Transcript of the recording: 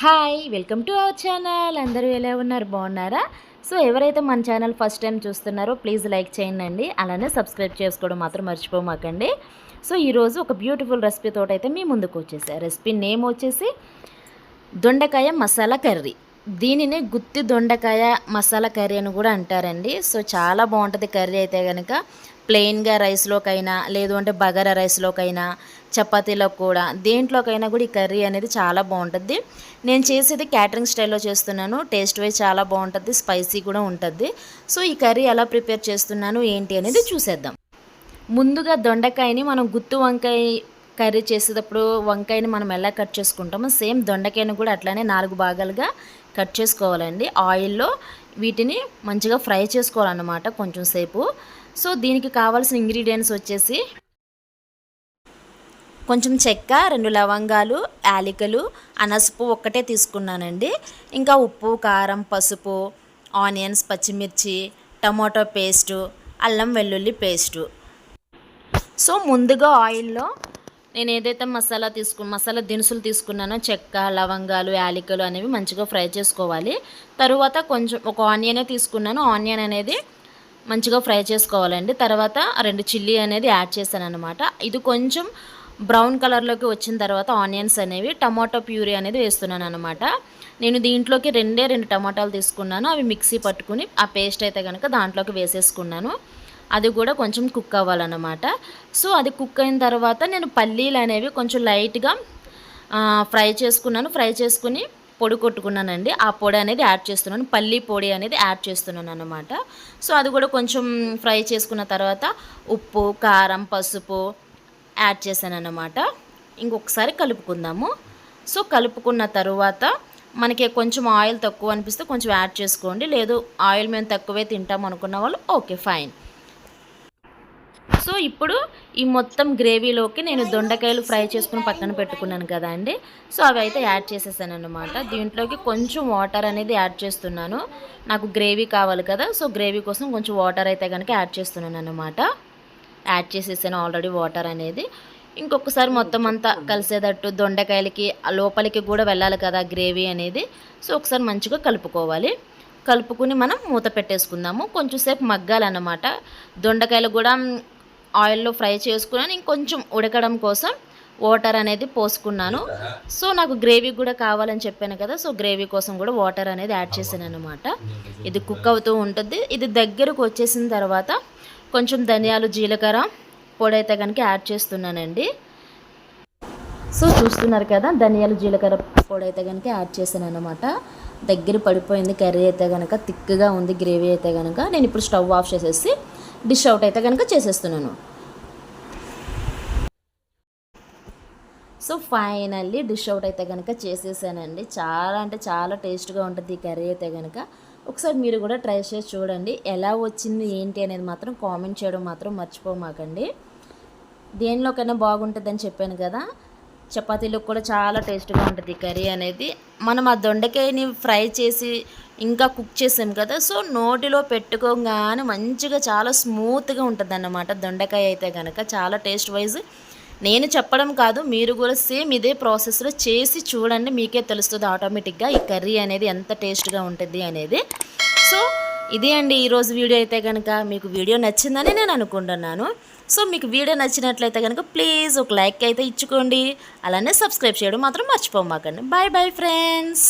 Hi welcome to our channel. అందరూ ఎలా ఉన్నారు, బాగున్నారా? సో ఎవరైతే మన ఛానల్ ఫస్ట్ టైం చూస్తున్నారో ప్లీజ్ లైక్ చేయండి, అలానే సబ్స్క్రైబ్ చేసుకోవడం మాత్రం మర్చిపోమాకండి. సో ఈరోజు ఒక బ్యూటిఫుల్ రెసిపీ తోటైతే మీ ముందుకు వచ్చేసారు. రెసిపీ నేమ్ వచ్చేసి దొండకాయ మసాలా కర్రీ. దీనిని గుత్తి దొండకాయ మసాలా కర్రీ అని కూడా అంటారండి. సో చాలా బాగుంటుంది కర్రీ అయితే కనుక. ప్లెయిన్గా రైస్లోకైనా, లేదు అంటే బగారా రైస్లోకైనా, చపాతీలో కూడా, దేంట్లోకైనా కూడా ఈ కర్రీ అనేది చాలా బాగుంటుంది. నేను చేసేది క్యాటరింగ్ స్టైల్లో చేస్తున్నాను. టేస్ట్ వైజ్ చాలా బాగుంటుంది, స్పైసీ కూడా ఉంటుంది. సో ఈ కర్రీ ఎలా ప్రిపేర్ చేస్తున్నాను ఏంటి అనేది చూసేద్దాం. ముందుగా దొండకాయని మనం గుత్తి వంకాయ కర్రీ చేసేటప్పుడు వంకాయని మనం ఎలా కట్ చేసుకుంటామో సేమ్ దొండకాయని కూడా అట్లానే 4 భాగాలుగా కట్ చేసుకోవాలండి. ఆయిల్లో వీటిని మంచిగా ఫ్రై చేసుకోవాలన్నమాట కొంచెం సేపు. సో దీనికి కావాల్సిన ఇంగ్రీడియంట్స్ వచ్చేసి కొంచెం చెక్క, 2 లవంగాలు, యాలకులు, అనసపు ఒక్కటే తీసుకున్నానండి. ఇంకా ఉప్పు, కారం, పసుపు, ఆనియన్స్, పచ్చిమిర్చి, టమాటో పేస్టు, అల్లం వెల్లుల్లి పేస్టు. సో ముందుగా ఆయిల్లో నేను ఏదైతే మసాలా దినుసులు తీసుకున్నానో చెక్క, లవంగాలు, యాలకులు అనేవి మంచిగా ఫ్రై చేసుకోవాలి. తరువాత కొంచెం ఒక ఆనియనే తీసుకున్నాను. ఆనియన్ అనేది మంచిగా ఫ్రై చేసుకోవాలండి. తర్వాత 2 చిల్లీ అనేది యాడ్ చేశాను అనమాట. ఇది కొంచెం బ్రౌన్ కలర్లోకి వచ్చిన తర్వాత ఆనియన్స్ అనేవి టమాటో ప్యూరీ అనేది వేస్తున్నాను అనమాట. నేను దీంట్లోకి 2 టమాటాలు తీసుకున్నాను. అవి మిక్సీ పట్టుకుని ఆ పేస్ట్ అయితే కనుక దాంట్లోకి వేసేసుకున్నాను. అది కూడా కొంచెం కుక్ అవ్వాలన్నమాట. సో అది కుక్ అయిన తర్వాత నేను పల్లీలు అనేవి కొంచెం లైట్గా ఫ్రై చేసుకున్నాను. ఫ్రై చేసుకుని పొడి కొట్టుకున్నానండి. ఆ పొడి అనేది యాడ్ చేస్తున్నాను, పల్లీ పొడి అనేది యాడ్ చేస్తున్నాను అన్నమాట. సో అది కూడా కొంచెం ఫ్రై చేసుకున్న తర్వాత ఉప్పు, కారం, పసుపు యాడ్ చేశాను అన్నమాట. ఇంకొకసారి కలుపుకుందాము. సో కలుపుకున్న తర్వాత మనకి కొంచెం ఆయిల్ తక్కువ అనిపిస్తే కొంచెం యాడ్ చేసుకోండి. లేదు ఆయిల్ మేము తక్కువే తింటాం అనుకున్న వాళ్ళు ఓకే ఫైన్. సో ఇప్పుడు ఈ మొత్తం గ్రేవీలోకి నేను దొండకాయలు ఫ్రై చేసుకుని పక్కన పెట్టుకున్నాను కదా అండి. సో అవి అయితే యాడ్ చేసేసాను అనమాట. దీంట్లోకి కొంచెం వాటర్ అనేది యాడ్ చేస్తున్నాను. నాకు గ్రేవీ కావాలి కదా, సో గ్రేవీ కోసం కొంచెం వాటర్ అయితే కనుక యాడ్ చేస్తున్నాను అనమాట. యాడ్ చేసేసాను ఆల్రెడీ వాటర్ అనేది. ఇంకొకసారి మొత్తం అంతా కలిసేటట్టు దొండకాయలకి లోపలికి కూడా వెళ్ళాలి కదా గ్రేవీ అనేది. సో ఒకసారి మంచిగా కలుపుకోవాలి. కలుపుకుని మనం మూత పెట్టేసుకుందాము. కొంచెం సేపు మగ్గాలన్నమాట. దొండకాయలు కూడా ఆయిల్లో ఫ్రై చేసుకున్నాను. ఇంకొంచెం ఉడకడం కోసం వాటర్ అనేది పోసుకున్నాను. సో నాకు గ్రేవీ కూడా కావాలని చెప్పాను కదా, సో గ్రేవీ కోసం కూడా వాటర్ అనేది యాడ్ చేశాను అనమాట. ఇది కుక్ అవుతూ ఉంటుంది. ఇది దగ్గరకు వచ్చేసిన తర్వాత కొంచెం ధనియాలు, జీలకర్ర పొడి అయితే కనుక యాడ్ చేస్తున్నానండి. సో చూస్తున్నారు కదా, ధనియాలు, జీలకర్ర పొడి అయితే కనుక యాడ్ చేశాను అనమాట. దగ్గర పడిపోయింది కర్రీ అయితే కనుక, థిక్గా ఉంది గ్రేవీ అయితే కనుక. నేను ఇప్పుడు స్టవ్ ఆఫ్ చేసేసి డిష్ అవుట్ అయితే కనుక చేసేస్తున్నాను. సో ఫైనల్లీ డిష్ అవుట్ అయితే కనుక చేసేసానండి. చాలా అంటే చాలా టేస్ట్గా ఉంటుంది ఈ కర్రీ అయితే కనుక. ఒకసారి మీరు కూడా ట్రై చేసి చూడండి. ఎలా వచ్చింది ఏంటి అనేది మాత్రం కామెంట్ చేయడం మాత్రం మర్చిపోమాకండి. దేనిలోకైనా బాగుంటుందని చెప్పాను కదా, చపాతీలో కూడా చాలా టేస్ట్గా ఉంటుంది ఈ కర్రీ అనేది. మనం ఆ దొండకాయని ఫ్రై చేసి ఇంకా కుక్ చేసాం కదా, సో నోటిలో పెట్టుకోగానే మంచిగా చాలా స్మూత్గా ఉంటుంది అన్నమాట దొండకాయ అయితే కనుక. చాలా టేస్ట్ వైజ్ నేను చెప్పడం కాదు, మీరు కూడా సేమ్ ఇదే ప్రాసెస్లో చేసి చూడండి, మీకే తెలుస్తుంది ఆటోమేటిక్గా ఈ కర్రీ అనేది ఎంత టేస్ట్గా ఉంటుంది అనేది. సో ఇదే అండి ఈరోజు వీడియో అయితే కనుక. మీకు వీడియో నచ్చిందని నేను అనుకుంటున్నాను. సో మీకు వీడియో నచ్చినట్లయితే కనుక ప్లీజ్ ఒక లైక్ అయితే ఇచ్చుకోండి, అలానే సబ్స్క్రైబ్ చేయడం మాత్రం మర్చిపోమాకండి. Bye bye friends.